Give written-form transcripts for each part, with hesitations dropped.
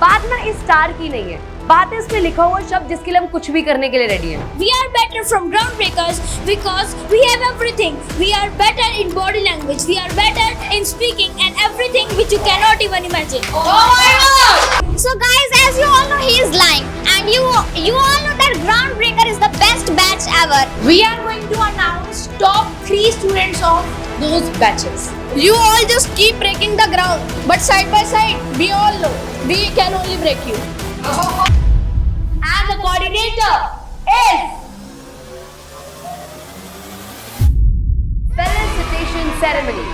बात ना इस स्टार की नहीं है, बात है इसमें लिखा हुआ शब्द जिसके लिए हम कुछ भी करने के लिए रेडी हैं। We are better from groundbreakers because we have everything. We are better in body language. We are better in speaking and everything which you cannot even imagine. Oh my God! So guys, as you all know, he is lying, and you all know that Groundbreaker is the best batch ever. We are going to announce top 3 students of those batches. You all just keep breaking the ground, but side by side, we all know we can only break you. And the coordinator is felicitation ceremony.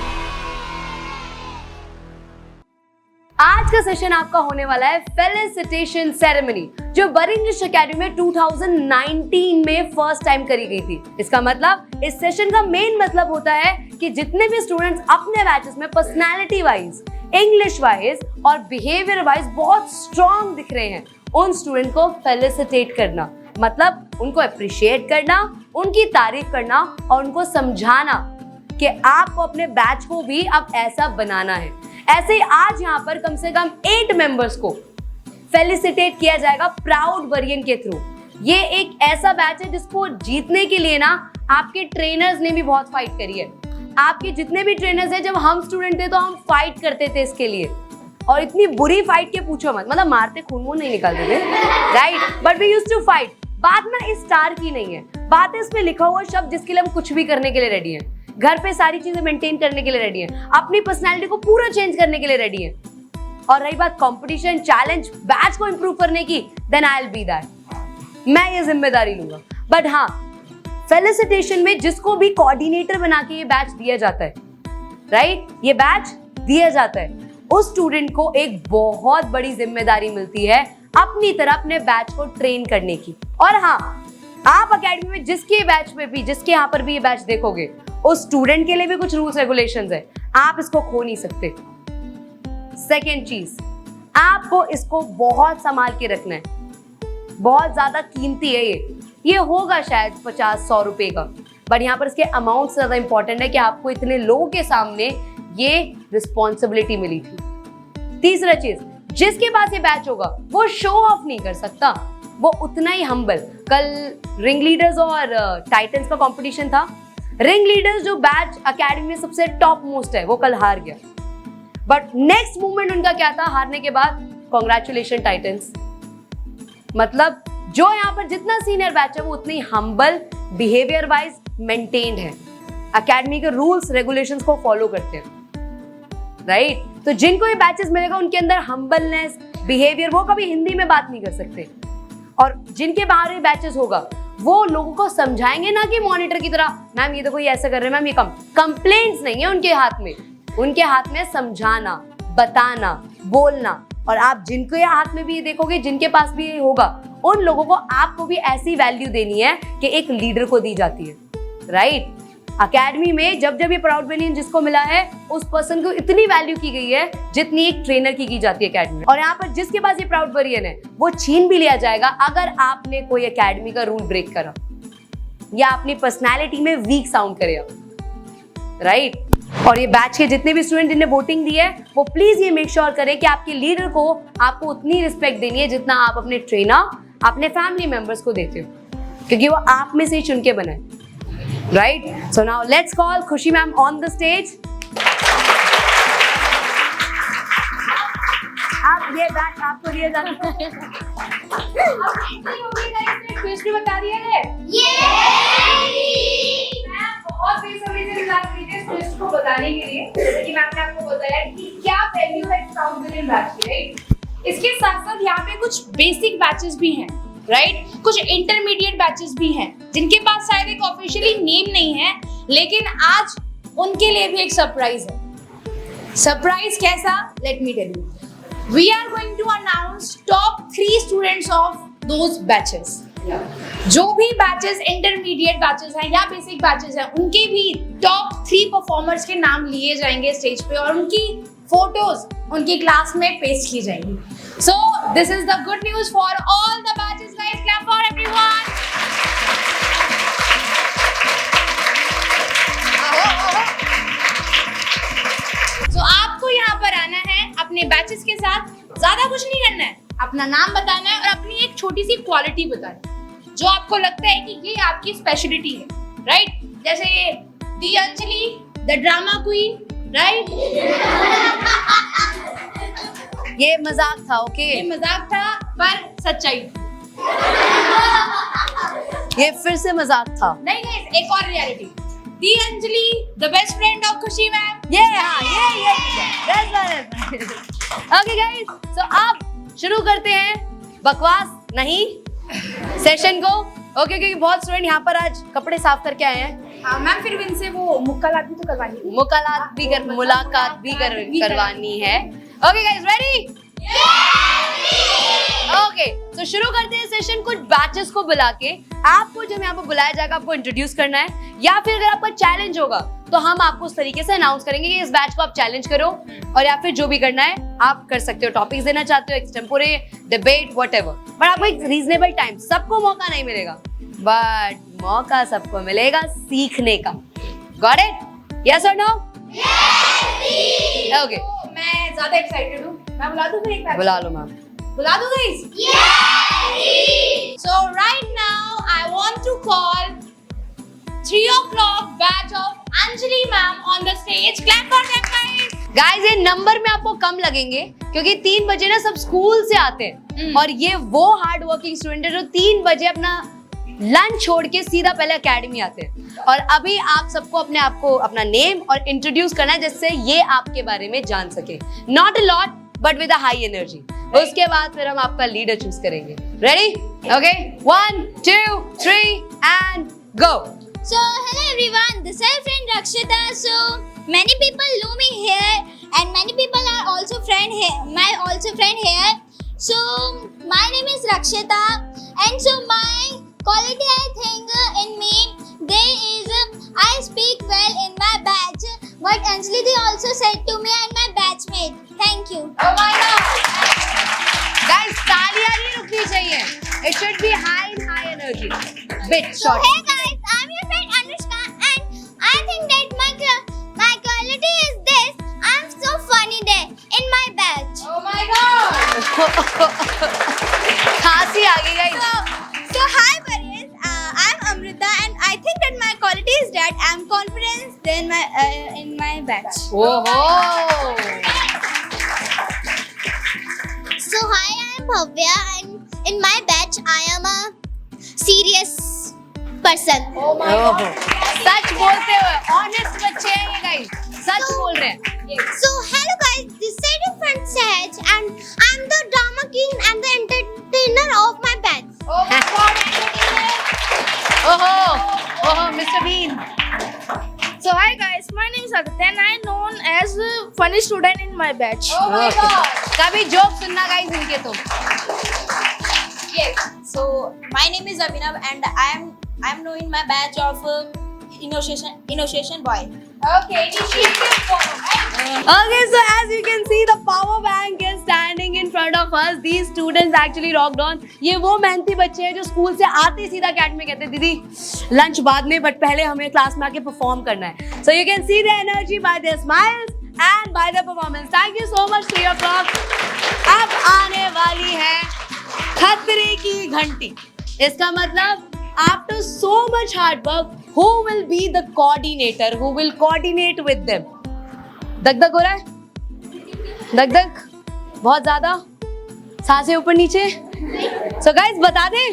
आज का session आपका होने वाला है felicitation ceremony, जो बरी English academy में 2019 में फर्स्ट टाइम करी गई थी। इसका मतलब इस सेशन का मेन मतलब होता है कि जितने भी स्टूडेंट्स अपने बैचेस में पर्सनालिटी वाइज, इंग्लिश वाइज और बिहेवियर वाइज बहुत स्ट्रॉन्ग दिख रहे हैं, उन स्टूडेंट को फेलिसिटेट करना, मतलब उनको अप्रिशिएट करना, उनकी तारीफ करना और उनको समझाना कि आपको अपने बैच को भी अब ऐसा बनाना है। ऐसे ही आज यहाँ पर कम से कम 8 मेंबर्स को फेलिसिटेट किया जाएगा प्राउड वरियन के थ्रू। ये एक ऐसा बैच है जिसको जीतने के लिए ना आपके ट्रेनर्स ने भी बहुत फाइट करी है। आपके जितने भी ट्रेनर्स हैं, जब हम स्टूडेंट थे तो हम फाइट करते थे इसके लिए, और इतनी बुरी फाइट के पूछो मत, मतलब मारते खून वून नहीं निकालते थे, right, but we used to fight. बात ना इस स्टार की नहीं है, बात है इसमें लिखा हुआ शब्द जिसके लिए हम कुछ भी करने के लिए रेडी हैं, घर पे सारी चीजें मेंटेन करने के लिए रेडी हैं, अपनी पर्सनालिटी को पूरा चेंज करने के लिए रेडी हैं। और रही बात कंपटीशन, चैलेंज, बैच को इंप्रूव करने की, then I will be that, मैं ये जिम्मेदारी लूंगा। बट हाँ, फेलिसिटेशन में जिसको भी कोऑर्डिनेटर बना के ये बैच दिया जाता है, राइट, ये बैच दिया जाता है, उस स्टूडेंट को एक बहुत बड़ी जिम्मेदारी मिलती है अपनी तरह अपने बैच को ट्रेन करने की। और हाँ, आप एकेडमी में जिसके बैच में भी, जिसके यहाँ पर भी ये बैच देखोगे, उस स्टूडेंट के लिए भी कुछ रूल्स रेगुलेशंस है, आप इसको खो नहीं सकते। सेकेंड चीज, आपको इसको बहुत संभाल के रखना है, बहुत ज्यादा कीमती है ये होगा शायद 50-100 रुपए का, बट यहाँ पर इसके अमाउंट से ज्यादा इंपॉर्टेंट है कि आपको इतने लोगों के सामने ये रिस्पॉन्सिबिलिटी मिली थी। तीसरा चीज, जिसके पास ये बैच होगा वो शो ऑफ नहीं कर सकता, वो उतना ही हम्बल। कल रिंग लीडर्स और टाइटन्स का कंपटीशन था। रिंग लीडर्स जो बैच एकेडमी में सबसे टॉप मोस्ट है, वो कल हार गया, बट नेक्स्ट मूवमेंट उनका क्या था हारने के बाद? Congratulation titans. मतलब जो यहाँ पर जितना सीनियर बैच है वो उतनी हम्बल, बिहेवियर वाइज मेंटेन्ड है, एकेडमी के रूल्स रेगुलेशंस को फॉलो करते हैं, राइट। तो जिनको ये बैचेस मिलेगा उनके अंदर हम्बलनेस, बिहेवियर, वो कभी हिंदी में बात नहीं कर सकते। और जिनके बाहर ये बैचेस होगा वो लोगों को समझाएंगे ना कि मॉनिटर की तरह, मैम ये देखो ये ऐसा कर रहे हैं, मैम ये कंप्लेंट्स नहीं है उनके हाथ में, उनके हाथ में समझाना, बताना, बोलना। और आप जिनको ये हाथ में भी ये देखोगे, जिनके पास भी ये होगा, उन लोगों को आपको भी ऐसी वैल्यू देनी है कि एक लीडर को दी जाती है, राइट। एकेडमी में जब जब ये प्राउड वरियन जिसको मिला है, उस पर्सन को इतनी वैल्यू की गई है जितनी एक ट्रेनर की जाती है एकेडमी में। और यहाँ पर जिसके पास ये प्राउड वरियन है वो छीन भी लिया जाएगा अगर आपने कोई एकेडमी का रूल ब्रेक करा या अपनी पर्सनैलिटी में वीक साउंड करे, राइट। और ये बैच के जितने भी स्टूडेंट जिन्हें वोटिंग दी है, वो प्लीज ये मेक श्योर करें कि आपके लीडर को आपको उतनी रिस्पेक्ट देनी है जितना आप अपने ट्रेनर, अपने फैमिली मेंबर्स को देते हो, क्योंकि वो आप में से ही चुन के बना है, right? So now let's call Khushi ma'am on the stage. आप ये बैच आपको दिया जाता है। क्विज भी बता दिया है। मैं बहुत बेसब्री से इंतजार कर रही थी इस क्विज को बताने के लिए, जैसे कि मैम ने आपको बताया कि क्या वैल्यू है प्राउड वरियन बैच की, राइट। इसके साथ साथ यहाँ पे कुछ बेसिक बैचेस भी हैं, राइट, कुछ इंटरमीडिएट बैचेस भी हैं जिनके पास शायद एक ऑफिशियली नेम नहीं है, लेकिन आज उनके लिए भी एक सरप्राइज है। सरप्राइज कैसा? Let me tell you. We are going to announce top 3 students of those batches. जो भी बैचेस इंटरमीडिएट बैचेस हैं या बेसिक बैचेस हैं, उनके भी टॉप 3 परफॉर्मर्स के नाम लिए जाएंगे स्टेज पे और उनकी फोटोज उनकी क्लास में पेश की जाएंगी। So this is the good news for all the batches, guys. Clap for everyone. So आपको यहाँ पर आना है अपने बैचेस के साथ ज्यादा कुछ नहीं करना है, अपना नाम बताना है और अपनी एक छोटी सी क्वालिटी बतानी है जो आपको लगता है कि ये आपकी स्पेशलिटी है, राइट? जैसे the Anjali the drama queen, right? ये मजाक था, ओके? ये मजाक था पर सच्चाई थी। ये फिर से मजाक था। नहीं नहीं, एक और reality, the Anjali the best friend of खुशी मैम। ये ओके गाइस, सो अब शुरू करते हैं बकवास नहीं सेशन को, ओके? क्योंकि बहुत स्टूडेंट यहाँ पर आज कपड़े साफ करके आए हैं। हाँ मैम, फिर इनसे वो मुलाकात भी तो करवानी है। मुलाकात भी करवानी है। Okay guys, ready? ओके, तो शुरू करते हैं सेशन। कुछ बैचेस को बुला के आपको जब यहाँ पर बुलाया जाएगा आपको इंट्रोड्यूस करना है, या फिर अगर आपका चैलेंज होगा तो हम आपको उस तरीके से अनाउंस करेंगे कि इस बैच को आप चैलेंज करो, और या फिर जो भी करना है आप कर सकते हो। टॉपिक्स देना चाहते हो, एक्सटेम्पोरे, डिबेट, व्हाटएवर, बट आपको एक रीजनेबल टाइम, सबको मौका नहीं मिलेगा बट मौका सबको मिलेगा सीखने का। Got it? यस और नो? ओके, मैं ज्यादा एक्साइटेड हूँ। मैं बुला दूँ फिर एक बैच? बुला लो मैम। बुला दूँ guys? So right now I want to call 3 o'clock batch of Anjali ma'am on the stage. Clap for them guys. Guys, ये नंबर में आपको कम लगेंगे क्योंकि 3 बजे ना सब स्कूल से आते हैं, और ये वो हार्ड वर्किंग स्टूडेंट है जो 3 बजे अपना लंच छोड़ के सीधा पहले एकेडमी आते हैं। और अभी आप सबको अपने आप को अपना नेम और इंट्रोड्यूस करना है जिससे ये आपके बारे में जान सके। Not a lot but with a high energy. उसके बाद फिर हम आपका लीडर चूज करेंगे। Ready? Okay, 1 2 3 and go. So hello everyone, this is friend Rakshita. So many people know me here and many people are also friend here. My also friend here. So my name is Rakshita and so my quality I think in me there is I speak well in my batch. What Anjali they also said to me and my batchmate. Thank you. Oh my god. Guys, तालियां नहीं रुकनी चाहिए। It should be high in high energy. Bit So short. hey guys, I'm your friend Anushka and I think that my quality is this. I'm so funny there in my batch. Oh my god. खांसी आ गई guys. So hi buddies, I'm Amrita and I think that my quality is that I'm confident in my batch. ओहो, So hi, I'm Bhavya and in my batch I am a serious person. Oh my ओहो, god. सच बोलते हुए honest बच्चे हैं ये guys, सच बोल रहे हैं। So hello guys, this is your friend Saj and I'm the drama king and the entertainer of my batch. Oh my god. ओहो, mister Bean. So hi guys, my name is Aditya and I am known as a funny student in my batch. Oh my god. कभी joke सुनना guys इनके तुम। Yes. So my name is Abhinav and I am known in my batch of initiation boy. Okay, initiative form, right? Okay, so as you can see, the power bank is standing in front of us. These students actually rocked on. ये वो मेहनती बच्चे हैं जो school से आते ही सीधा academy में कहते हैं दीदी लंच बाद में, बट पहले हमें क्लास में आके परफॉर्म करना है। So you can see the energy by their smiles and by their performance. Thank you so much, 3 o'clock. अब आने वाली है खतरे की घंटी। इसका मतलब after so much hard work, who will be the coordinator? Who will coordinate with them? दग हो रहा है? दग बहुत ज्यादा, सांसें ऊपर नीचे। So guys, बता दें?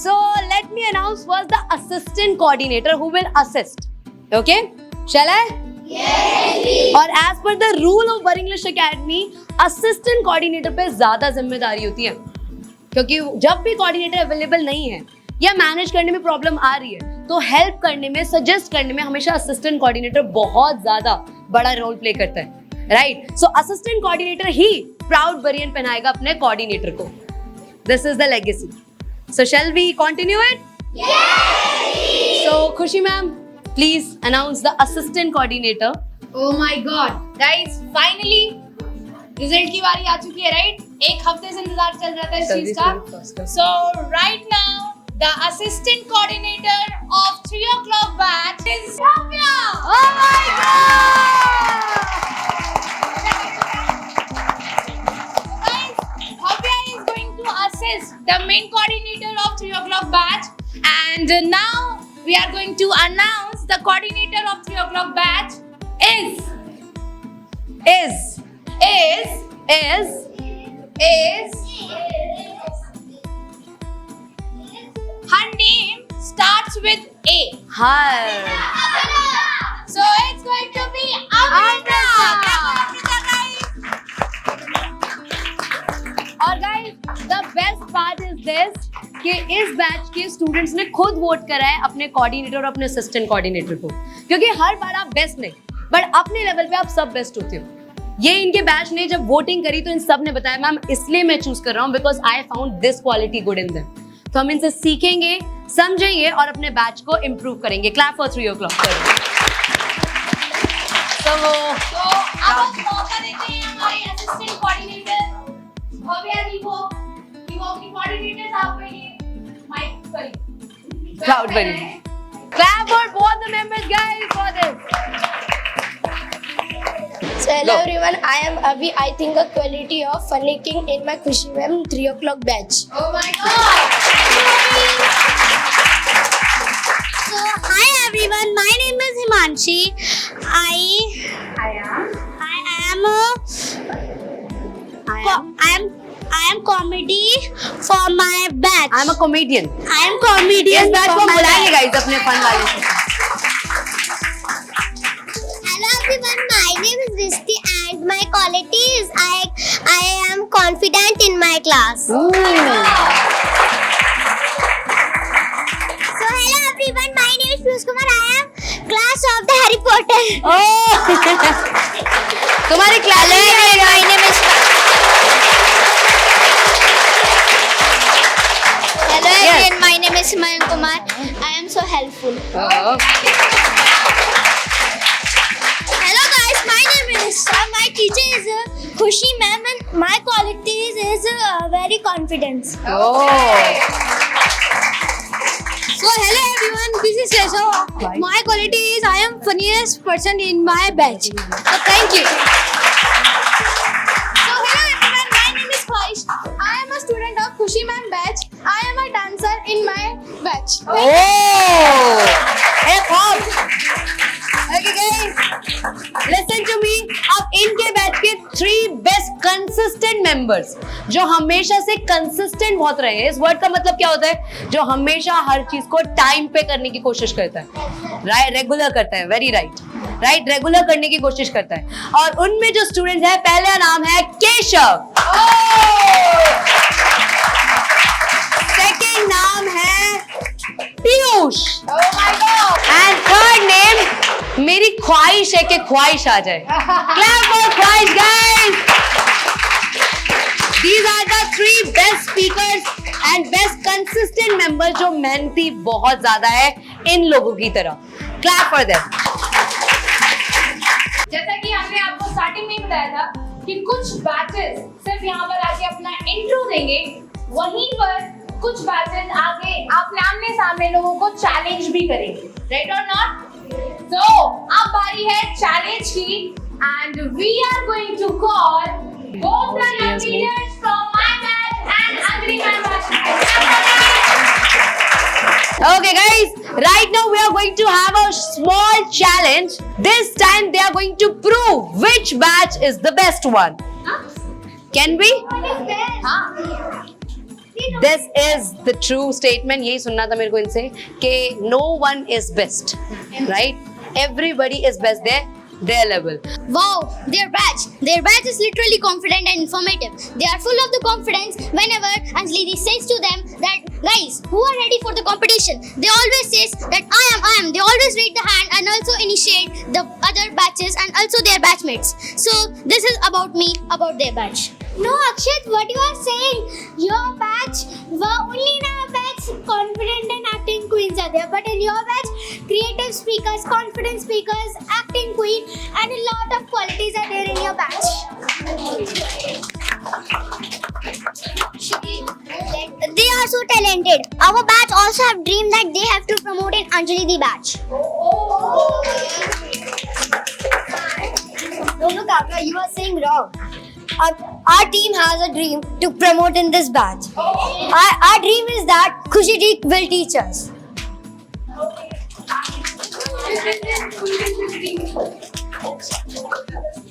So let me announce first the assistant coordinator who will assist. Okay? Shall I? और as per the rule of Bar English Academy, assistant coordinator पे ज्यादा जिम्मेदारी होती है, क्योंकि जब भी कोऑर्डिनेटर अवेलेबल नहीं है या मैनेज करने में प्रॉब्लम आ रही है तो हेल्प करने में, सजेस्ट करने में हमेशा असिस्टेंट कोऑर्डिनेटर बहुत ज्यादा बड़ा रोल प्ले करता है, राइट? सो असिस्टेंट कोऑर्डिनेटर ही प्राउड बरियन पहनाएगा अपने कोऑर्डिनेटर को। This is the legacy. So shall we continue it? So Khushi ma'am, please announce the assistant coordinator. Oh my god. Guys, finally result की बारी आ चुकी है, राइट? एक हफ्ते से इंतजार चल रहा था इस चीज का। So right now the assistant coordinator of 3 o'clock batch is Bhavya. Oh my god! is the main coordinator of 3 o'clock batch, and now we are going to announce the coordinator of 3 o'clock batch is. Her name starts with A. So it's going to be Amrita. और guys the best part is this कि इस batch के students ने खुद vote करा है अपने coordinator और अपने असिस्टेंट कोऑर्डिनेटर को, क्योंकि हर बार आप बेस्ट नहीं बट अपने लेवल पे आप सब बेस्ट होते हो। ये इनके बैच ने जब वोटिंग करी तो इन सब ने बताया मैम इसलिए मैं चूज कर रहा हूँ because I found this quality good in them. तो हम इनसे सीखेंगे, समझेंगे और अपने बैच को इम्प्रूव करेंगे। Clap for 3 o'clock। तो अब मौका देते हैं हमारे असिस्टेंट कोऑर्डिनेटर भव्या जी को कि वो अपनी कोऑर्डिनेटर्स आपके लिए माइक पर क्राउड बनी। Clap for both the members guys for this. So hello everyone, I am Avi. I think a quality of funnying in my Khushi ma'am 3 o'clock batch. Oh my god. So hi everyone, my name is Himanshi. I am comedy for my batch. I am a comedian. I am comedian. इस batch for को my बुलाएंगे batch. Guys अपने fun वाले से। Hello everyone, my name is Rishti and my quality is I am confident in my class. So hello everyone, my name is Piyush Kumar. I am class of the Harry Potter. तुम्हारी class में My name is Hello everyone, my name is Mayank Kumar. I am so helpful. Hello guys, my name is my teacher is Khushi ma'am and my qualities is very confidence. So hello everyone, this is Keshav. My quality is I am funniest person in my batch. So thank you. So hello everyone, my name is Khaish. I am a student of Khushi ma'am batch. I am a dancer in my batch. Okay guys, listen to me. अब इनके batch के 3 best consistent members जो हमेशा से consistent बहुत रहे हैं। इस वर्ड का मतलब क्या होता है? जो हमेशा हर चीज को टाइम पे करने की कोशिश करता है, रेगुलर करता है। वेरी राइट, रेगुलर करने की कोशिश करता है। और उनमें जो स्टूडेंट है, पहला नाम है केशव, सेकेंड नाम है पीयूष, एंड थर्ड नेम मेरी ख्वाहिश है कि ख्वाहिश आ जाए। क्लैप फॉर ख्वाहिश guys. These are the 3 best speakers and best consistent members जो मेहनती बहुत ज्यादा है इन लोगों की तरह। Clap for them. जैसा कि हमने आपको स्टार्टिंग में ही बताया था कि कुछ बैचेस सिर्फ यहाँ पर आके अपना इंट्रो देंगे, वहीं पर कुछ बैचेस आगे अपने आमने सामने लोगों को चैलेंज भी करेंगे। राइट और नॉट? तो अब बारी है चैलेंज की, and we are going to call both the young leaders from my batch and Agri ma'am batch. Okay guys, right now we are going to have a small challenge. This time they are going to prove which batch is the best one. Can we? This is the true statement. यही सुनना था मेरे को इनसे कि no one is best, right? Everybody is best there. Their level. Wow, their batch is literally confident and informative. They are full of the confidence whenever Anjali says to them that guys who are ready for the competition, they always says that I am. They always raise the hand and also initiate the other batches and also their batchmates. So this is about me, about their batch. No Akshat, what you are saying, your batch, only in our batch confident and acting queens are there, but in your batch creative speakers, confident speakers, acting queen and a lot of qualities are there in your batch. They are so talented. Our batch also have dream that they have to promote in Anjali the batch. No, Kaka, you are saying wrong. our team has a dream to promote in this batch. Our dream is that Khushi ji will teach us.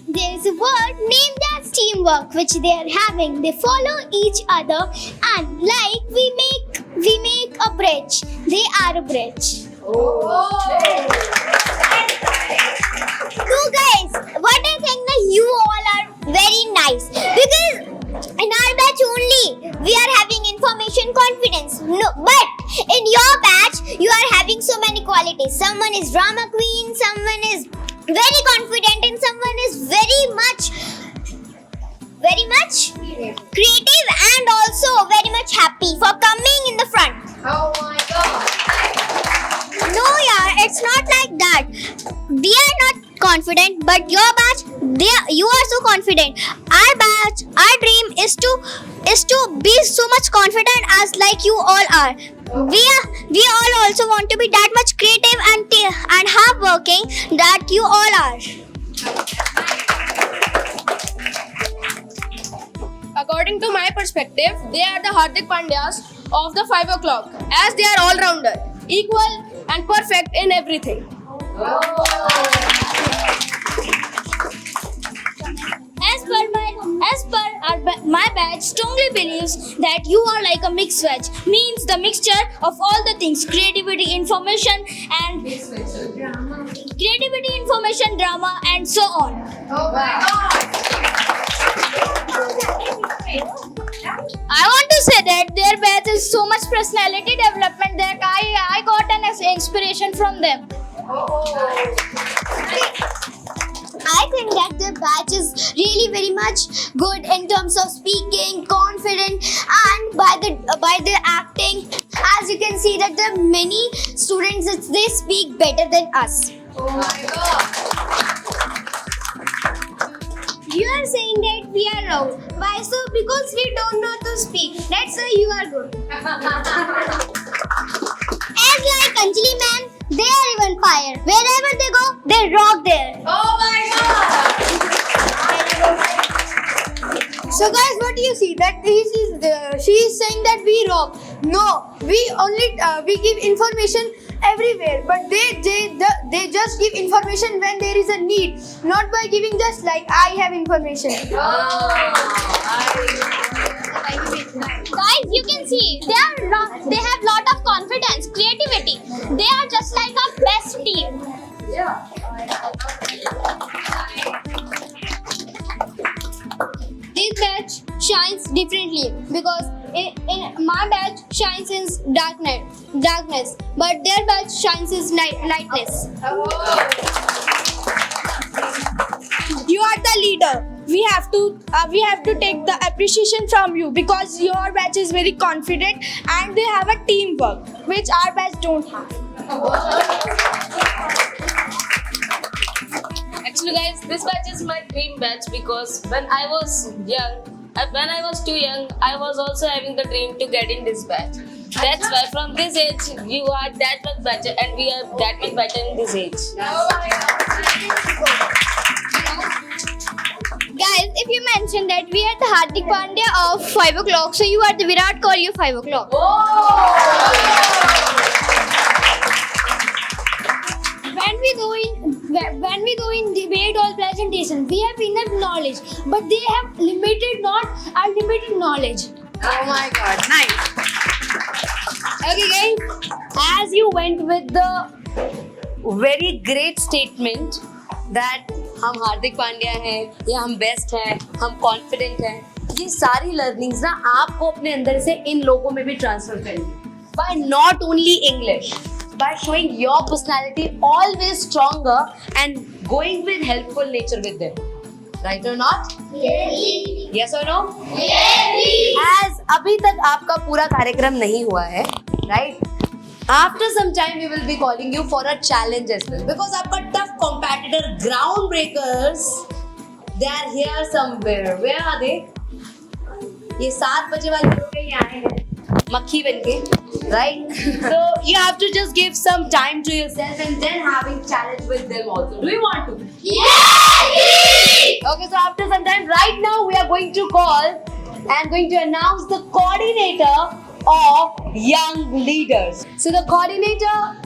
There is a word named as teamwork which they are having. They follow each other and like we make a bridge. They are a bridge. So guys, what I think that you all are very nice because in our batch only we are having information confidence. No, but in your batch you are having so many qualities. Someone is drama queen, someone is very confident, and someone is very much creative and also very much happy for coming in the front. Oh my God. No, yeah, it's not like that. We are not confident, but your batch, you are so confident. Our batch, our dream is to be so much confident as like you all are. We all also want to be that much creative and hardworking that you all are. According to my perspective, they are the Hardik Pandyas of the 5 o'clock, as they are all-rounder, equal and perfect in everything. My batch strongly believes that you are like a mixed veg, means the mixture of all the things: creativity, information, drama, and so on. Oh my God. I want to say that their batch is so much personality development that I got an inspiration from them. I think that the batch is really very much good in terms of speaking, confident, and by the acting. As you can see that there are many students they speak better than us. Oh my God. You are saying that we are wrong. Why so? Because we don't know to speak. That's why you are good. As like Anjali ma'am, they are even fire. Wherever they go, they rock there. Oh my God. So guys, what do you see? That she is saying that we rock. No, we only we give information everywhere, but they just give information when there is a need, not by giving just like I have information. Guys, you can see they have lot of confidence, creativity. They are just like our best team. This batch shines differently because in my batch shines in darkness, but their batch shines in lightness. You are the leader. We have to take the appreciation from you because your batch is very confident and they have a teamwork which our batch don't have. Actually, guys, this batch is my dream batch because when I was too young, I was also having the dream to get in this batch. That's why from this age, you are that much better and we are that much better in this age. Guys, if you mentioned that we are the Hardik Pandya of 5 o'clock, so you are the Virat Kohli of 5 o'clock. When we go in debate or presentation, we have enough knowledge, but they have unlimited knowledge. Oh my God, nice. Okay guys, as you went with the very great statement that हम हार्दिक पांड्या हैं या हम best हैं, हम confident हैं, ये सारी learnings ना आपको अपने अंदर से इन लोगों में भी ट्रांसफर करनी by not only English, by showing your personality always stronger and going with helpful nature with them. Right or not? Yes or no? As अभी तक आपका पूरा कार्यक्रम नहीं हुआ है, right? After some time, we will be calling you for a challenge as well because आपका tough competitor groundbreakers, they are here somewhere. Where are they? ये 7 बजे वाले लोग कहीं आए हैं. makhi banke, right? So you have to just give some time to yourself and then having challenge with them also. Do you want to? Yes! Okay, so after some time, right now we are going to call and going to announce the coordinator of young leaders. So the coordinator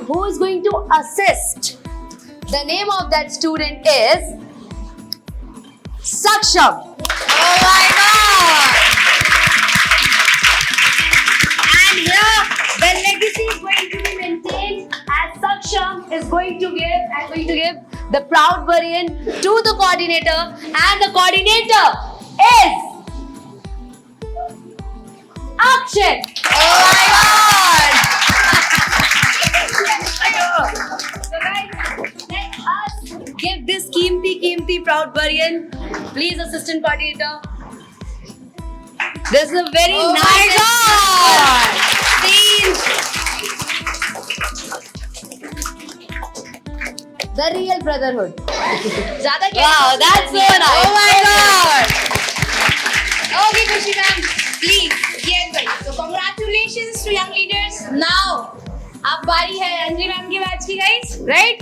who is going to assist, the name of that student is Saksham. Oh my God! And here the legacy is going to be maintained as Saksham is going to give the proud Varian to the coordinator, and the coordinator is Akshay. Oh my God! So guys, let us give this Keemti proud Varian. Please, assistant coordinator. This is a very nice scene. The real brotherhood. Wow, that's so nice. Oh my God. Okay, Khushi ma'am, please. Yes, guys. So congratulations to young leaders. Now, अब बारी है Anjali ma'am की batch की guys, right?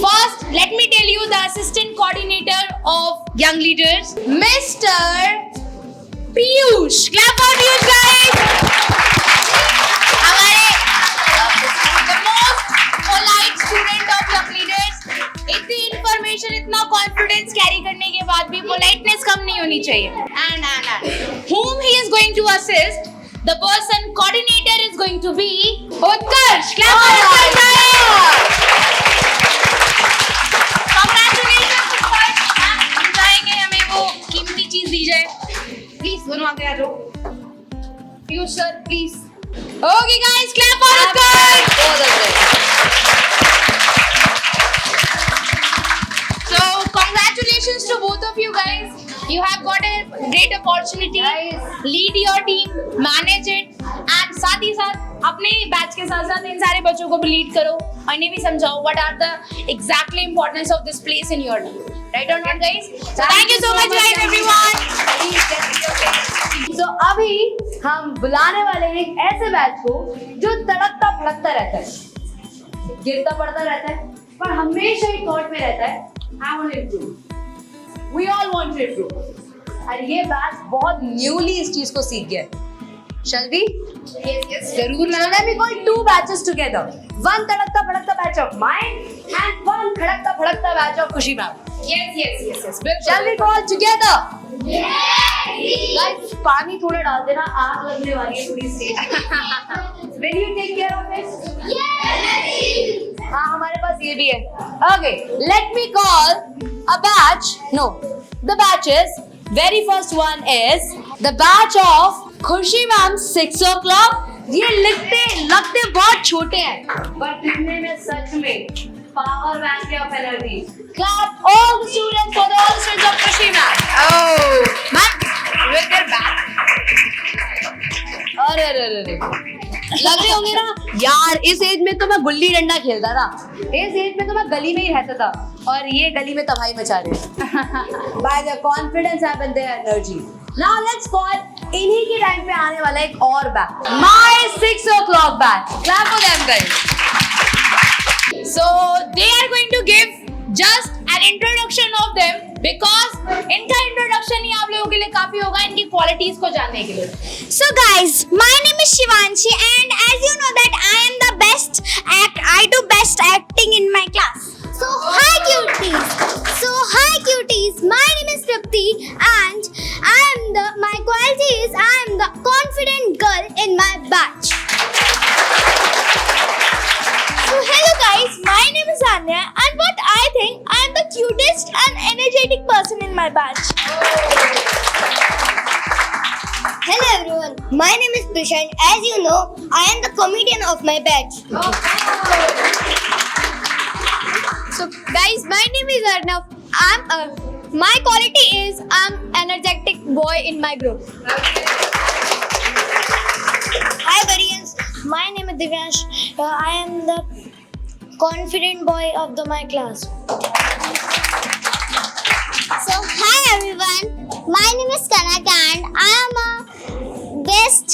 First, let me tell you the assistant coordinator of young leaders, Mr. Piyush. Clap for Piyush, guys. हमारे the most polite student of young leaders. इतनी information, इतना confidence carry करने के बाद भी politeness कम नहीं होनी चाहिए. And whom he is going to assist? The person coordinator is going to be Utkarsh. Clap for Utkarsh, guys. Congratulations, Utkarsh. हम चाहेंगे हमें वो कीमती चीज दी जाए. Please, दोनों आगे आ जाओ. Piyush sir, please. Okay, guys, clap for Utkarsh. So, congratulations to both of you guys. You have got a great opportunity. Lead your team, manage it, and साथ ही साथ अपने बैच के साथ साथ इन सारे बच्चों को भी लीड करो और इन्हें भी समझाओ what are the exactly importance of this place in your life. Right or not, guys? So thank you so much, guys, everyone. So अभी हम बुलाने वाले हैं एक ऐसे बैच को जो तड़कता भड़कता रहता है, गिरता पड़ता रहता है, पर हमेशा ही थॉट में रहता है I want to improve. We all want to improve. और ये बैच बहुत न्यूली इस चीज को सीख गया है. Shall we? Yes, जरूर. So let me call two batches together. One तड़कता भड़कता batch of mine and one खड़कता भड़कता batch of Khushi ma'am. Yes. Shall we call together? Yes! Guys, पानी थोड़ा डाल देना, आग लगने वाली है थोड़ी stage. Will you take care of this? Yes! हाँ, हमारे पास ये भी है. Okay, let me call a batch. No, the batches. Very first one is the batch of Khushi ma'am 6 o'clock. ये लगते बहुत छोटे हैं, but दिखने में सच में power bank of energy. Clap all the students for all the students of Khushi ma'am. Oh, ma'am, with their back. अरे लग रहे होंगे ना यार, इस एज में तो मैं गुल्ली डंडा खेलता था, इस एज में तो मैं गली में ही रहता था और ये गली में तबाही मचा रहे हैं. By the confidence have and their energy. Now let's call इन्हीं के टाइम पे आने वाला एक और batch, my 6 o'clock batch. Clap for them, guys. So they are going to give just an introduction of them because इनका introduction ही आप लोगों के लिए काफी होगा इनकी qualities को जानने के लिए. So guys, my name is Shivanshi and as you know that I am the best I do best acting in my class. So hi cuties, my name is Tripti and my quality is I am the confident girl in my batch. So hello guys, my name is Anya and what I think I am the cutest and energetic person in my batch. Hello everyone, my name is Prisha and as you know, I am the comedian of my batch. So guys, my name is Arnav. My quality is I'm energetic boy in my group. Hi Varians, my name is Divyansh. I am the confident boy of my class. So hi everyone, my name is Kanak and I am a best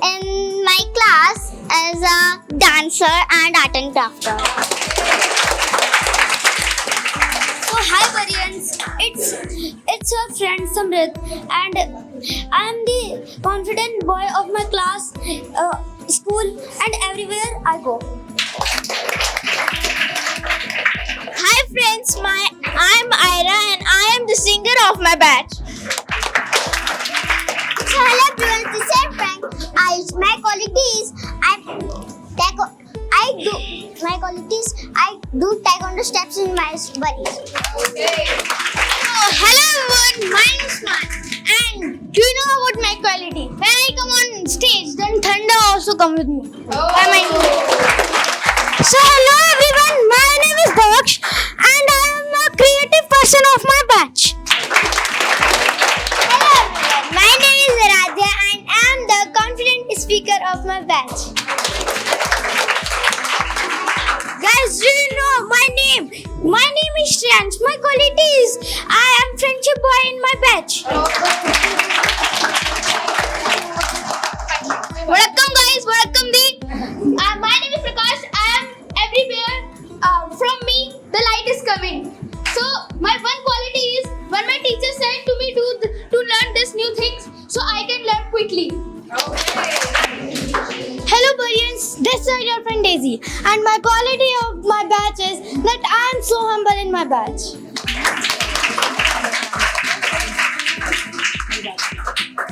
in dancer and art and crafter. So hi Variants, it's your friend Samrit and I am the confident boy of my class, school and everywhere I go. Hi friends, I'm Ira and I am the singer of my batch. So hello everyone, this is Frank. My qualities I do taekwondo steps in my body. Hello everyone, my name is Man. And do you know about my quality? When I come on stage, then thunder also come with me. So hello everyone, my name is Daksh and I am a creative person of my batch. Hello everyone, my name is Radhya and I am the confident speaker of my batch. Guys, do you know my name? My name is Shreyansh. My quality is I am friendship boy in my batch. Welcome guys, welcome Di. My name is Prakash. I am everywhere. From me, the light is coming. So my one quality is when my teacher said to me to learn these new things, so I can learn quickly. Hello Barians, this is your friend Daisy and my quality of my batch is that I am so humble in my batch.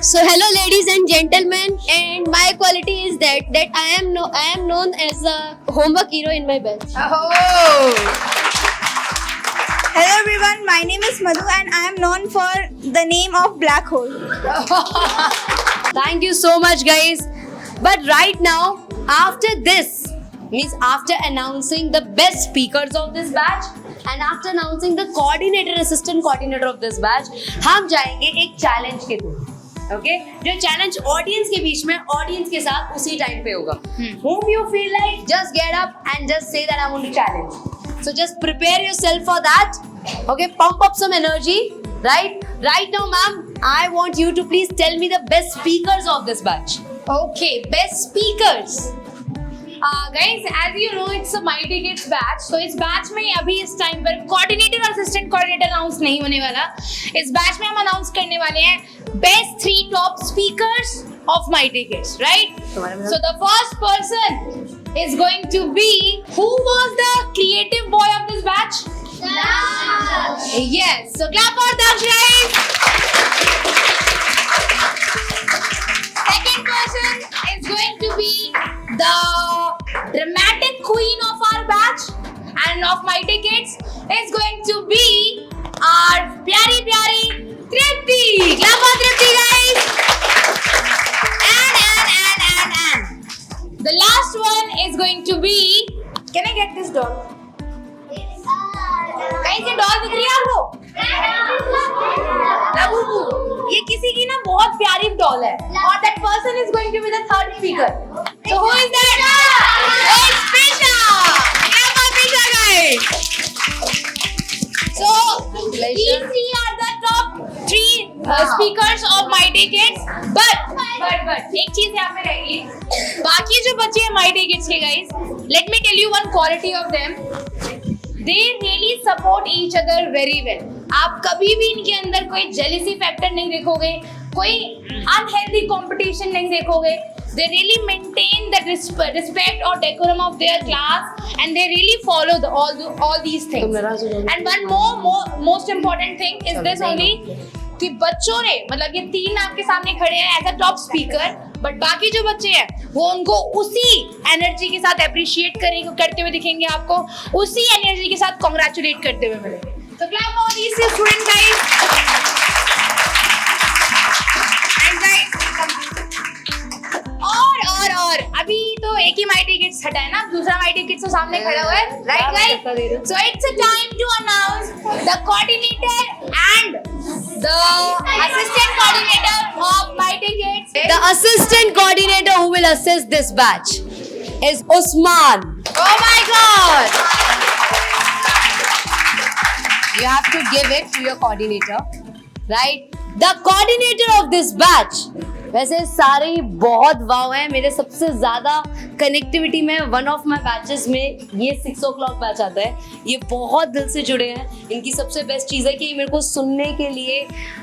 So hello ladies and gentlemen, and my quality is that I am known as a homework hero in my batch. Hello everyone, my name is Madhu and I am known for the name of Black Hole. Thank you so much guys. But right now, after this, means after announcing the best speakers of this batch and after announcing the coordinator, assistant coordinator of this batch, हम जाएंगे एक challenge के through. Okay? जो challenge audience के बीच में audience के साथ उसी time पे होगा. Whom you feel like just get up and just say that I want to challenge. So just prepare yourself for that. Okay? Pump up some energy. Right? Right now, ma'am, I want you to please tell me the best speakers of this batch. Okay, best speakers. Guys, as you know, it's a Mighty Kids batch. So इस batch में अभी इस time पर coordinator और assistant coordinator announce नहीं होने वाला. इस batch में हम announce करने वाले हैं best 3 top speakers of Mighty Kids, right? So the first person is going to be, who was the creative boy of this batch? Daksh. Yes. So clap for Daksh, guys. Second person is going to be the dramatic queen of our batch and of Mighty Kids is going to be our pyari Tripti. Clap for Tripti, guys. And the last one is going to be, can I get this doll? कहीं से doll दिख रही है आपको? लाबू, ये किसी की ना बहुत प्यारी डॉल है और that person is going to be the third speaker. So who is that? It's Prisha. Clap for Prisha, guys. So these 3 are the top 3 speakers of Mighty Kids. But एक चीज यहाँ पे रहेगी. बाकी जो बच्चे हैं Mighty Kids के guys, let me tell you one quality of them. They really support each other very well. आप कभी भी इनके अंदर कोई jealousy factor नहीं देखोगे, कोई unhealthy competition नहीं देखोगे. They really maintain the respect or decorum of their class, and they really follow all these things. And one most important thing is this only, कि बच्चों ने मतलब ये 3 आपके सामने खड़े हैं as a top speaker, but बाकी जो बच्चे हैं वो उनको उसी एनर्जी के साथ अप्रिशिएट करते हुए दिखेंगे, आपको उसी एनर्जी के साथ कॉन्ग्रेचुलेट करते हुए मिलेंगे. तो clap for these student guys. And guys और अभी तो एक ही माइटी किड्स हटा है ना, दूसरा माइटी किड्स तो सामने खड़ा हुआ है, right guys? So it's a time to announce the coordinator and the assistant coordinator of Mighty Kids. The assistant coordinator who will assist this batch is Usman. Oh my God! You have to give it to your coordinator, right? The coordinator of this batch वैसे सारे ही बहुत वाव हैं। मेरे सबसे ज्यादा connectivity में one of my batches में ये 6 o'clock बैच आता है। ये बहुत दिल से जुड़े हैं। इनकी सबसे बेस्ट चीज़ है कि मेरे को सुनने के लिए,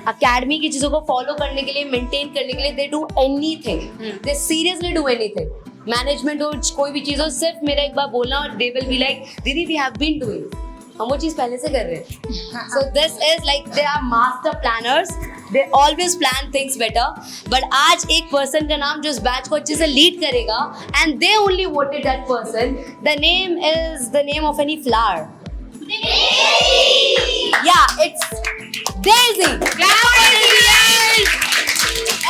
अकेडमी की चीज़ों को फॉलो करने के लिए, मेंटेन करने के लिए they do anything, they seriously do anything. Management हो, कोई भी चीज़ हो, सिर्फ मेरा एक बार बोलना और दे विल बी लाइक दीदी वी हैव बीन डूइंग, हम वो चीज़ पहले से कर रहे हैं। So this is like they are master planners, they always plan things better. But आज एक पर्सन का नाम जो इस बैच को अच्छे से लीड करेगा, and they only voted that person, the name is the name of any flower. Yeah, it's Daisy.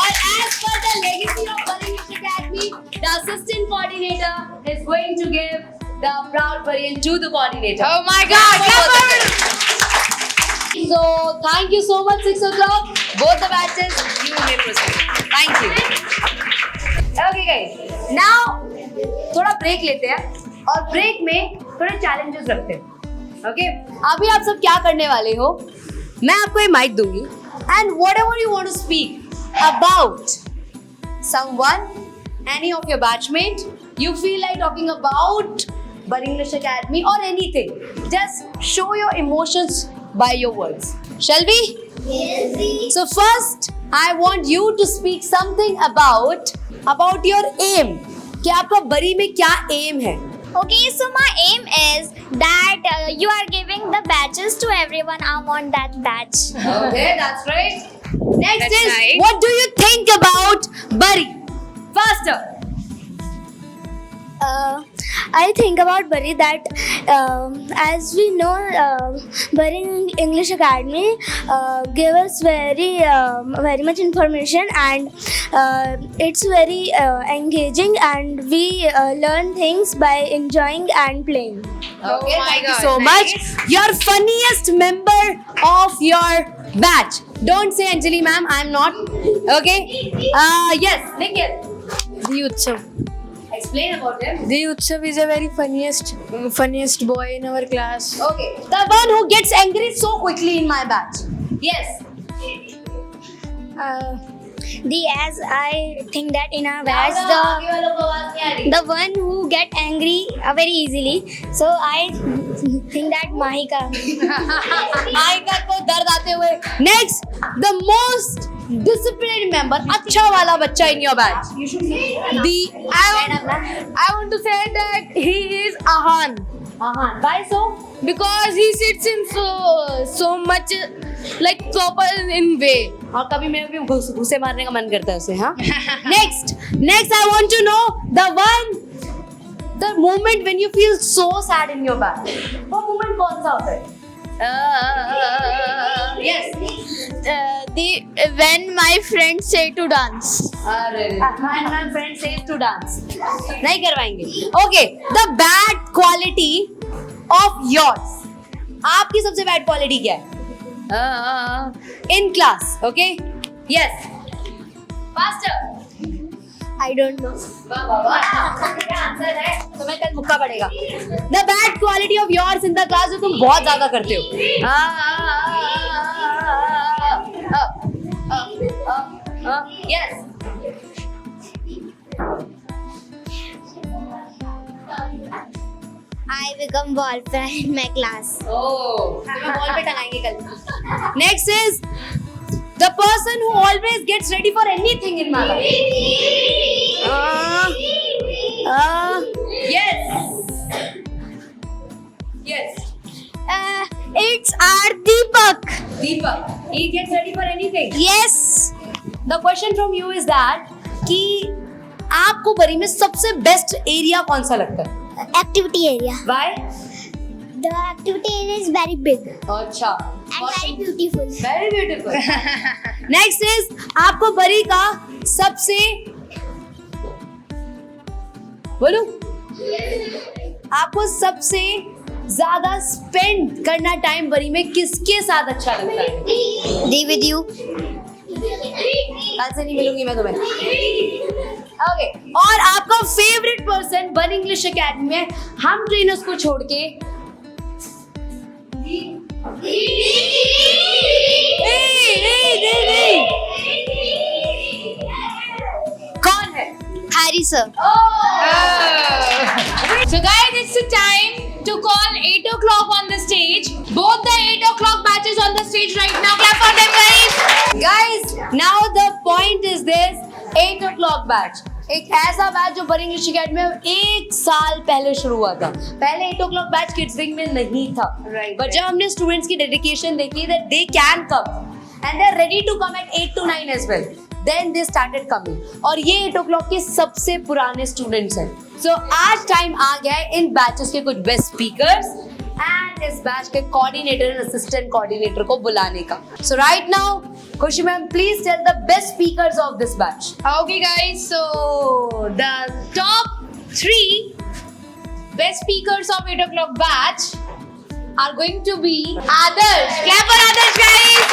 Or as per the legacy of Bharingish Academy, the assistant coordinator is going to give the proud variant to the coordinator. Oh my God! So thank you so much, 6 o'clock. Both the batches, you may proceed. Thank you. Okay guys, now थोड़ा break लेते हैं और break में थोड़े challenges रखते हैं. Okay? अभी आप सब क्या करने वाले हो? मैं आपको ये माइक दूंगी and whatever you want to speak about someone, any of your batchmate, you feel like talking about Bharingish Academy or anything, just show your emotions by your words. Shall we? Yes. So first, I want you to speak something about your aim. कि आपका बरी में क्या aim है? Okay, so my aim is that you are giving the batches to everyone. I want that batch. Okay, that's right. Next That's is right. what do you think about Bari? Faster. I think about Bari that as we know, Bari English Academy gave us very much information, and it's very engaging, and we learn things by enjoying and playing. Okay, my thank you God, so nice. much. Your funniest member of your batch. Don't say Anjali ma'am, I'm not. Okay. Yes, Nikhil. The Utsav. Explain about him. The Utsav is a very funniest boy in our class. Okay. The one who gets angry so quickly in my batch. Yes. As I think that in our batch, the one who get angry very easily. So I think that Mahika. Mica को दर्द आते हुए. Next, the most disciplined member, अच्छा वाला बच्चा in your batch. I want to say that he is Ahan. Why so? Because he sits in so much like proper in way. और कभी मेरे भी घुसे मारने का मन करता है उसे. हाँ. Next I want to know the moment when you feel so sad in your batch. वो moment कौन सा होता है? Yes. When my friends say to dance. And my friend says to dance. नहीं करवाएंगे. Okay. The bad quality of yours. आपकी सबसे bad quality क्या है? In class. Okay. Yes. Faster. I don't know. क्या आंसर है? तुम्हें कल मुक्का पड़ेगा. The bad quality of yours in the class जो तुम बहुत ज्यादा करते हो. Yes. I become ball fan in my class. Oh, तुम्हें बॉल पे टंगाएंगे कल. Next is the person who always gets ready for anything in my life. Yes. It's our Deepak. Deepak. He gets ready for anything. Yes. The question from you is that कि आपको बरी में सबसे best area कौन सा लगता है? Activity area. Why? The activity area is very big अच्छा. and very beautiful. Very beautiful. Next is आपको बरी का सबसे बोलूं? आपको सबसे ज्यादा स्पेंड करना टाइम बरी में किसके साथ अच्छा लगता है? With you. कल से नहीं मिलूंगी मैं तुम्हें. ओके. और आपका फेवरेट पर्सन बरी इंग्लिश एकेडमी में हम ट्रेनर्स को छोड़ के Pari sir. So guys, it's the time to call 8 o'clock on the stage. Both the 8 o'clock batches on the stage right now. Clap for them, guys. Guys, now the point is this: 8 o'clock batch. एक ऐसा batch जो बरिंग English academy में 1 साल पहले शुरू हुआ था. पहले 8 o'clock बैच किड्स विंग में नहीं था. बट जब हमने स्टूडेंट्स की डेडिकेशन देखी that they can come and they are ready to come at 8 to 9 as well. Then they started coming. और ये 8 o'clock के सबसे पुराने स्टूडेंट्स हैं. So आज टाइम आ गया है इन बैचेस के कुछ बेस्ट स्पीकर्स एंड इस बैच के कोऑर्डिनेटर एंड असिस्टेंट कोऑर्डिनेटर को बुलाने का. So right now, खुशी ma'am, please tell the best speakers of this batch. Okay, guys. So the top 3 best speakers of 8 o'clock batch are going to be Adarsh. Clap for Adarsh, guys.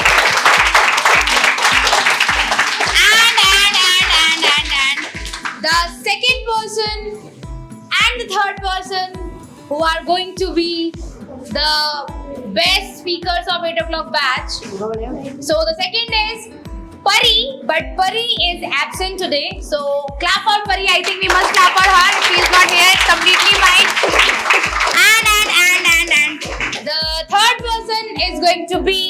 And the second person and the third person who are going to be the best speakers of 8 o'clock batch. So the second is Pari, but Pari is absent today. So clap for Pari. I think we must clap for her. She is not here. It's completely fine. And the third person is going to be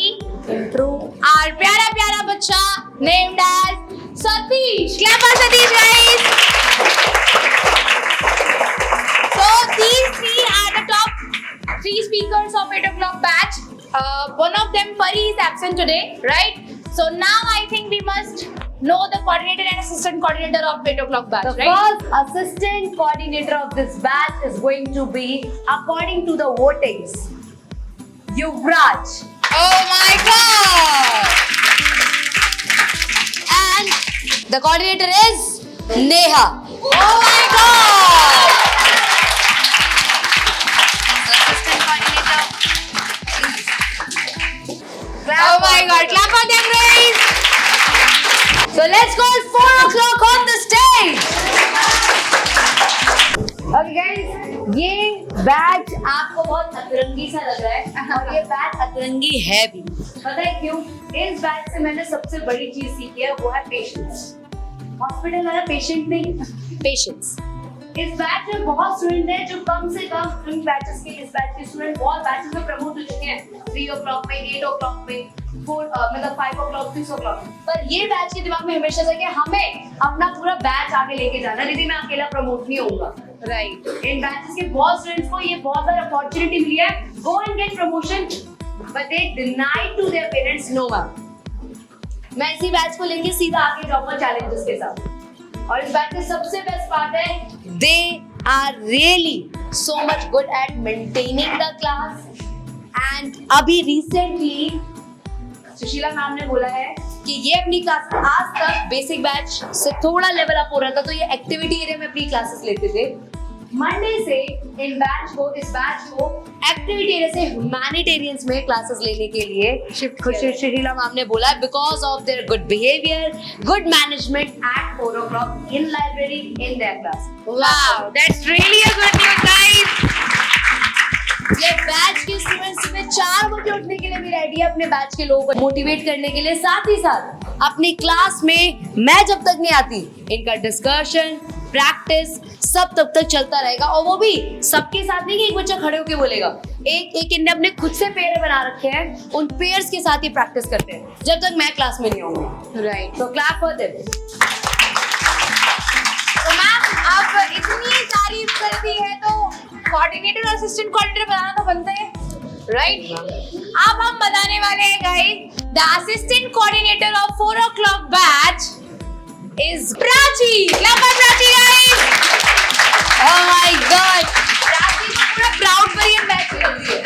our pyara bacha named as Satish. Clap for Satish, guys. So these 3 are the top 3 speakers of 8 o'clock batch. One of them, Pari, is absent today, right? So now I think we must know the coordinator and assistant coordinator of 8 o'clock batch, The right? first assistant coordinator of this batch is going to be, according to the votings, Yuvraj. Oh my God! And the coordinator is Neha. Oh my God! Assistant coordinator. Oh my God! Clap for them, guys! So let's call 4 o'clock on the stage. Okay guys, ये batch आपको बहुत अतरंगी सा लग रहा है और ये बैच अतरंगी है भी. पता है क्यों? इस बैच से मैंने सबसे बड़ी चीज सीखी है, वो है पेशेंस. हॉस्पिटल वाला पेशेंट नहीं, पेशेंस. इस बैच में बहुत स्टूडेंट हैं जो कम से कम इन बैचेस के, इस बैच के स्टूडेंट बहुत बैचेस में प्रमोट हो चुके हैं. 3 o'clock में, 8 o'clock में, 4 मतलब 5 o'clock, 6 o'clock. पर ये बैच के दिमाग में हमेशा से कि हमें अपना पूरा बैच आगे लेके जाना, नहीं मैं अकेला प्रमोट नहीं होऊंगा. राइट. इन बैचेस के बहुत स्टूडेंट्स को ये बहुत बड़ा अपॉर्चुनिटी मिली है, go and get promotion, but they denied to their parents. No ma'am, मैं इसी बैच को लेके सीधा आगे जाऊंगा चैलेंजेस के साथ. और इस बैच का सबसे बेस्ट पार्ट है, they are really so much good at maintaining the class. And अभी रिसेंटली सुशीला मैम ने बोला है कि ये अपनी क्लास आज तक बेसिक बैच से थोड़ा लेवल अप हो रहा था, तो ये एक्टिविटी एरिया में अपनी क्लासेस लेते थे. मंडे से इस बैच को एक्टिविटी एरिया से ह्यूमैनिटेरियंस में क्लासेस लेने के लिए शिफ्ट सुशीला मैम ने बोला, because of their good behaviour, good management eight 4 o'clock in library in their class. Wow, that's really a good news, guys. ये बैच के स्टूडेंट्स सुबह 4 बजे उठने के लिए भी रेडी है अपने बैच के लोगों को मोटिवेट करने के लिए. साथ ही साथ अपनी क्लास में मैं जब तक नहीं आती, इनका डिस्कशन, प्रैक्टिस सब तब तक चलता रहेगा. और वो भी सबके साथ नहीं कि एक बच्चा खड़े होके बोलेगा. एक इनने अपने खुद से पेयर बना रखे हैं, उन पेयर्स के साथ ही प्रैक्टिस करते हैं जब तक मैं क्लास में नहीं आऊंगी. राइट. तो क्लैप फॉर देम. तो मैम, आप इतनी तारीफ करती है तो कोऑर्डिनेटर और असिस्टेंट कोऑर्डिनेटर बनाना तो बनता है, राइट? अब हम बताने वाले हैं guys, the assistant coordinator of 4 o'clock batch is Prachi. Clap for Prachi, guys. Oh my God, Prachi को पूरा प्राउड परियन बैच मिल रही है.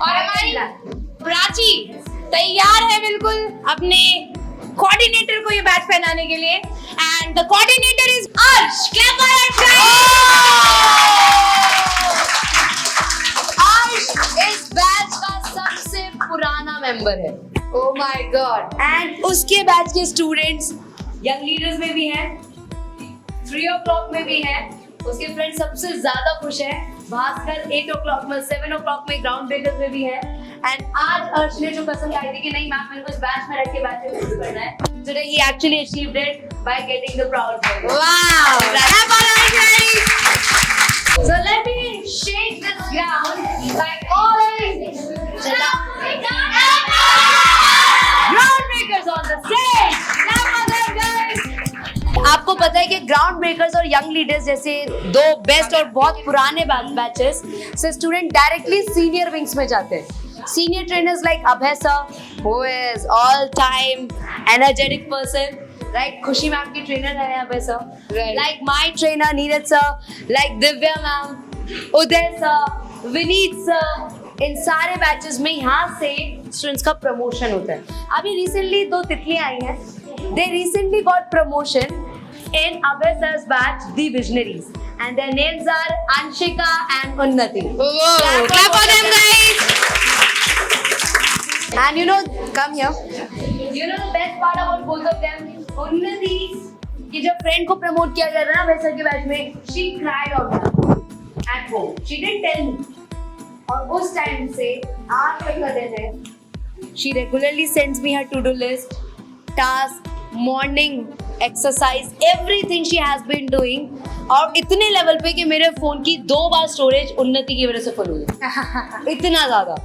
और हमारी प्राची तैयार है बिल्कुल अपने कोऑर्डिनेटर को ये बैच पहनाने के लिए. एंड द कोऑर्डिनेटर इज अर्श. क्लैप फॉर अर्श, अर्श इस बैच का सबसे पुराना मेंबर है. Oh my God. एंड उसके बैच के स्टूडेंट्स यंग लीडर्स में भी हैं, 3 o'clock में भी हैं. उसके फ्रेंड्स सबसे ज्यादा खुश हैं. भास्कर 8 o'clock में, 7 o'clock में, ग्राउंड ब्रेकर्स में भी है. एंड आज अर्श ने जो कसम खाई थी कि नहीं मैम मेरे को इस बैच में रख के बैच में कुछ करना है, today he actually achieved it by getting the proud moment. Wow! Clap for our guys! So let me shake this ground by calling ground breakers on the stage. Clap for them guys. आपको पता है कि ground breakers और young leaders जैसे दो best और बहुत पुराने बैचेस से स्टूडेंट डायरेक्टली सीनियर विंग्स में जाते हैं. Senior trainers like Abhay sir who is all time energetic person, right? Khushi ma'am की ट्रेनर है Abhay sir, like my trainer Neeraj sir, like Divya ma'am, Uday sir, Vineet sir, इन सारे बैचेस में यहाँ से स्टूडेंट्स का प्रमोशन होता है. अभी रिसेंटली 2 तितलियां आई हैं. They recently got promotion in Abhay sir's batch, the Visionaries, and their names are Anshika and Unnati. Whoa! Clap for them guys! And you know, come here. You know the best part about both of them? Unnati की जब friend को promote किया जा रहा है ना अभय sir के batch में, she cried out at home. She didn't tell me. और उस टाइम से आज तक का दिन है. She regularly sends me her to-do list, task, morning exercise, everything she has been doing. और इतने लेवल पे कि मेरे फोन की 2 बार स्टोरेज उन्नति की वजह से फुल हो गई. इतना ज्यादा.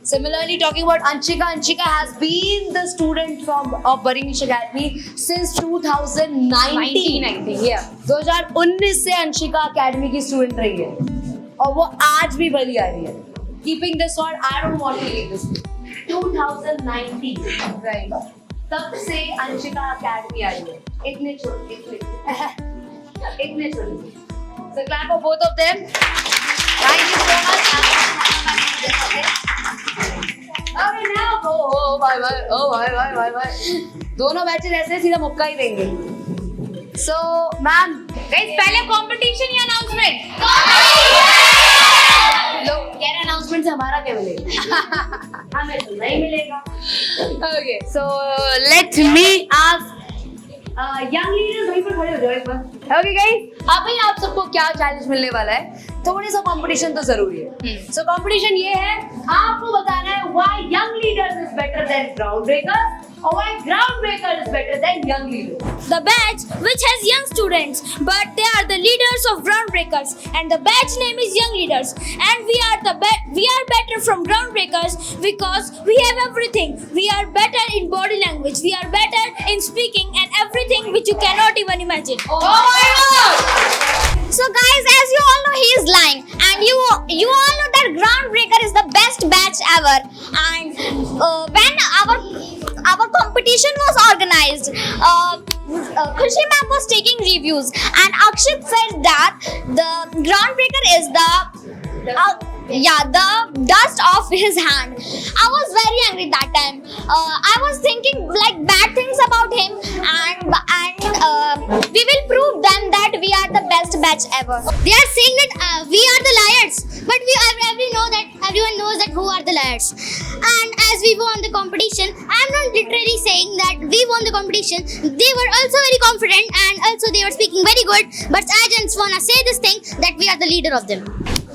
Similarly, talking about Anshika, Anshika has been the student from of Baringlish Academy since 2019. Yeah. 2019 से अंशिका अकेडमी की स्टूडेंट रही है और वो आज भी बड़ी आ रही है. Keeping this on, I don't want to leave this. 2019, right? तब से अंशिका अकेडमी आई है. इतने छोटे. So clap for both of them. Thank you so much. Okay, now go. Oh bye. दोनों बैचेस ऐसे सीधा मुक्का ही देंगे. So मैम, गाइस पहले कंपटीशन या अनाउंसमेंट? लोग कह रहे अनाउंसमेंट से हमारा क्या मिलेगा? हमें तो नहीं मिलेगा. Okay, so let me ask young leaders वहीं पर खड़े हो जाओ एक बार. Okay guys, अभी आप सबको क्या चैलेंज मिलने वाला है? थोड़ी सा कंपटीशन तो जरूरी है. So कंपटीशन ये है, आपको बताना है why young leaders is better than ground breakers or why ground breakers is better than young leaders. The batch which has young students, but they are the leaders of groundbreakers, and the batch name is Young Leaders. And we are better from groundbreakers because we have everything. We are better in body language. We are better in speaking and everything which you cannot even imagine. Oh my God! So guys, as you all know, he is lying, and you all know that Groundbreaker is the best batch ever. And when our competition was organized, Khushi ma'am was taking reviews, and Akshit said that the Groundbreaker is the dust off his hand. I was very angry that time. I was thinking like bad things about him, and we will prove them that we are the best batch ever. They are saying that we are the liars, but everyone knows that who are the liars. And as we won the competition, I am not literally saying that we won the competition. They were also very confident, and also they were speaking very good. But I just wanna say this thing that we are the leader of them.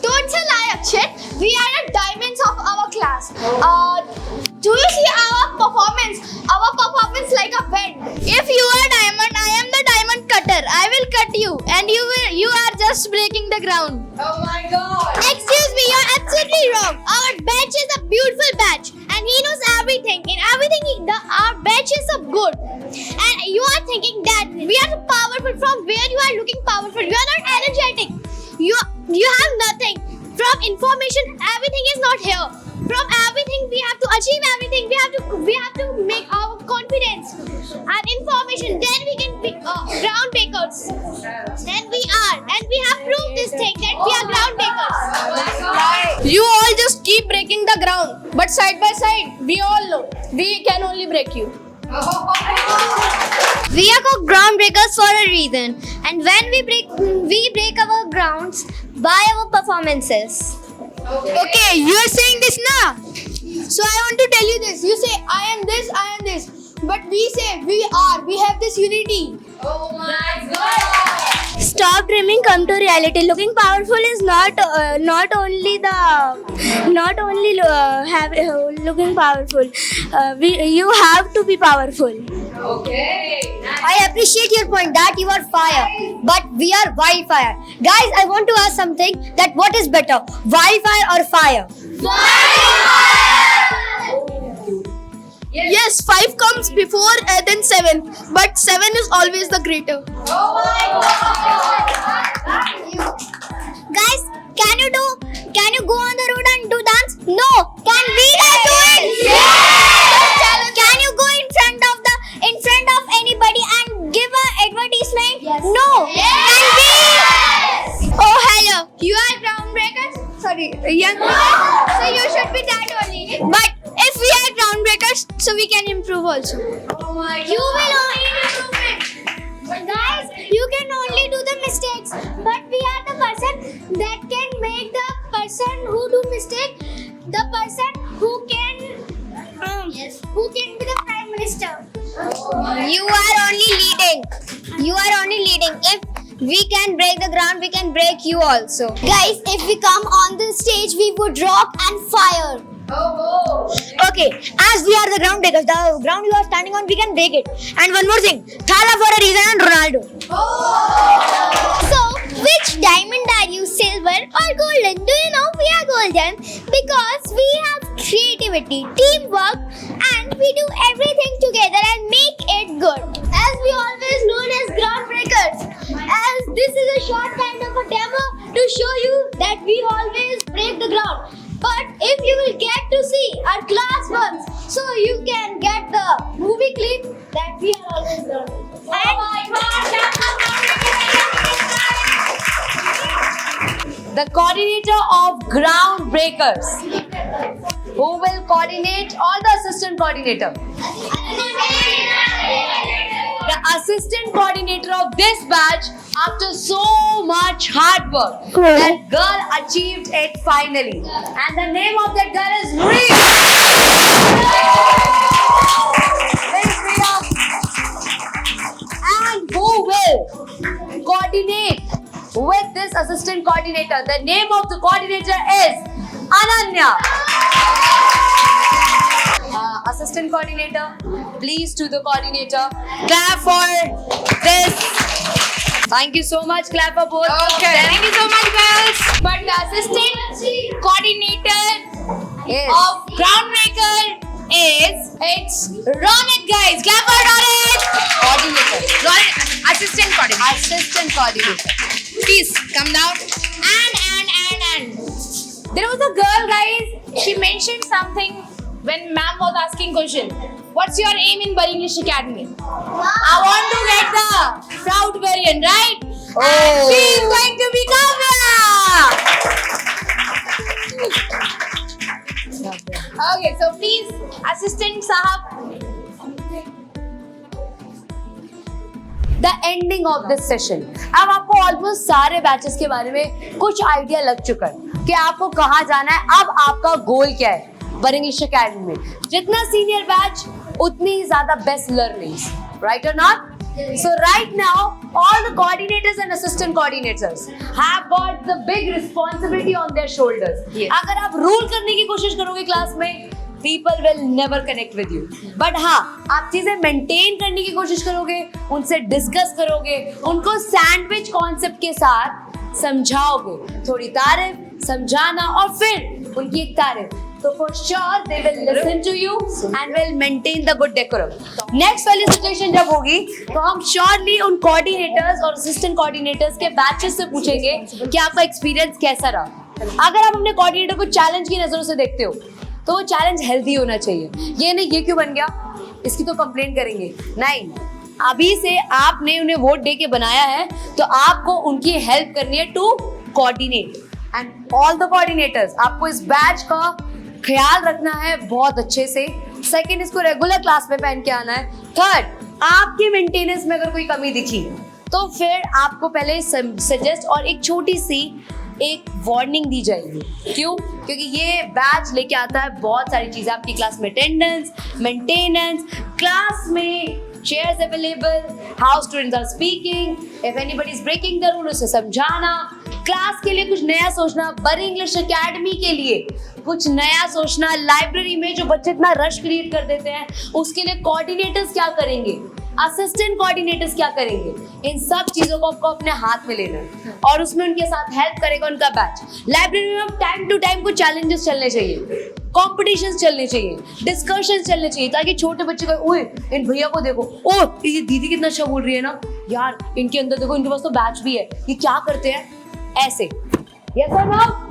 Don't lie, Akshay. We are the diamonds of our class. Do you see our performance? Our performance like a pen. If you are diamond, I am the diamond cutter. I will cut you, and you are just breaking the ground. Oh my God! Excuse me, you're absolutely wrong. Our batch is a beautiful batch, and he knows everything. In everything, our batch is so good. And you are thinking that we are powerful. From where you are looking powerful? You are not energetic. You have nothing. From information, everything is not here. From everything, we have to achieve everything. We have to make our confidence and information. Then we can be groundbreakers. Then we are, and we have proved this thing that we are groundbreakers. You all just keep breaking the ground, but side by side, we all know we can only break you. We are called groundbreakers for a reason, and when we break our grounds by our performances. Okay, you are saying this now. So I want to tell you this. You say I am this, but we say we are. We have this unity. Oh my God! Stop dreaming come to reality. Looking powerful is not only looking powerful. You have to be powerful. Okay. I appreciate your point that you are fire, but we are wildfire. Guys, I want to ask something. That what is better, wildfire or fire? Yes, 5 comes before then 7, but 7 is always the greater. Guys, can you go on the road and do dance? No. Can we do it? Yes. Can you go in front of anybody and give an advertisement? Yes. No. Yes. Can we? Oh, hello. You are groundbreakers? Sorry, young. So you should be that only. But if we are groundbreakers, so we can improve also. Oh my God. You will only improve it. Guys, you can only do the mistakes, but we are the person that can make the person who do mistake, the person who can be the prime minister. You are only leading. If we can break the ground, we can break you also. Guys, if we come on the stage, we would rock and fire. Okay, as we are the ground breakers, the ground you are standing on, we can break it. And one more thing, Thala for a reason and Ronaldo. So, which diamond are you, silver or golden? Do you know we are golden? Because we have creativity, teamwork, and we do everything together and make it good. As we always known as groundbreakers. As this is a short kind of a demo to show you that we always break the ground. But if you will get to see our class once, so you can get the movie clip that we are always done. The coordinator of Groundbreakers. Who will coordinate, or the assistant coordinator? The assistant coordinator of this batch, after so much hard work, that girl achieved it finally. And the name of that girl is Riya. And who will coordinate with this assistant coordinator? The name of the coordinator is Ananya. Assistant coordinator, please to the coordinator. Clap for this. Thank you so much. Clap for both. Okay. Thank you so much, girls. But the assistant coordinator of Groundbreaker it's Ronit, guys. Clap for Ronit. Coordinator. Ronit, assistant coordinator. Assistant coordinator. Please come down. And. There was a girl, guys. She mentioned something when ma'am was asking question. What's your aim in Bari English Academy? I want to get the proud variant, right? Oh. And she is going to be Kavya. Okay, so please, assistant Sahab. The ending of this session. अब आपको almost सारे batches के बारे में कुछ idea लग चुका है कि आपको कहाँ जाना है. अब आपका गोल क्या है बरी इंग्लिश अकेडमी में? जितना सीनियर बैच उतनी ही ज्यादा बेस्ट लर्निंग्स, राइट और not? So right now, all the coordinators and assistant coordinators have got the big responsibility on their shoulders. Yes. अगर आप रूल करने की कोशिश करोगे क्लास में, people will never connect with you. But हाँ, आप चीजें मेंटेन करने की कोशिश करोगे, उनसे डिस्कस करोगे, उनको सैंडविच कॉन्सेप्ट के साथ समझाओगे, थोड़ी तारीफ, समझाना और फिर उनकी एक तारीफ, तो for sure they will listen to you and will maintain the good decorum. Next वाली सिचुएशन जब होगी तो हम surely उन coordinators और assistant coordinators के batches से पूछेंगे कि आपका एक्सपीरियंस कैसा रहा. अगर आप अपने coordinator को चैलेंज की नजरों से देखते हो तो वो चैलेंज हेल्दी होना चाहिए. ये नहीं ये क्यों बन गया, इसकी तो कंप्लेंट करेंगे. नहीं, अभी से आपने उन्हें वोट दे के बनाया है तो आपको उनकी हेल्प करनी है to coordinate. And all the coordinators, आपको इस बैच का ख्याल रखना है बहुत अच्छे से. सेकंड, इसको रेगुलर क्लास में पहन के आना है. थर्ड, आपके मेंटेनेंस में अगर कोई कमी दिखी तो फिर आपको पहले सजेस्ट और एक छोटी सी एक वार्निंग दी जाएगी. क्यों? क्योंकि ये बैच लेके आता है बहुत सारी चीजें आपकी क्लास में. अटेंडेंस, मेंटेनेंस, क्लास में chairs available, how students are speaking, if anybody is breaking the rule उसे समझाना, क्लास के लिए कुछ नया सोचना, बरी इंग्लिश एकेडमी के लिए कुछ नया सोचना, लाइब्रेरी में जो बच्चे इतना रश क्रिएट कर देते हैं उसके लिए कोऑर्डिनेटर्स क्या करेंगे, असिस्टेंट कोऑर्डिनेटर्स क्या करेंगे, इन सब चीजों को आपको अपने हाथ में लेना है और उसमें उनके साथ हेल्प करेगा उनका बैच। लाइब्रेरी में टाइम टू टाइम कुछ चैलेंजेस चलने चाहिए, कॉम्पिटिशन्स चलने चाहिए, डिस्कशंस चलने चाहिए, ताकि छोटे बच्चे को ओए इन भैया को देखो, ओ ये दीदी कितना अच्छा बोल रही है ना यार, इनके अंदर देखो, इनके पास तो बैच भी है, ये क्या करते हैं ऐसे, यस और नो?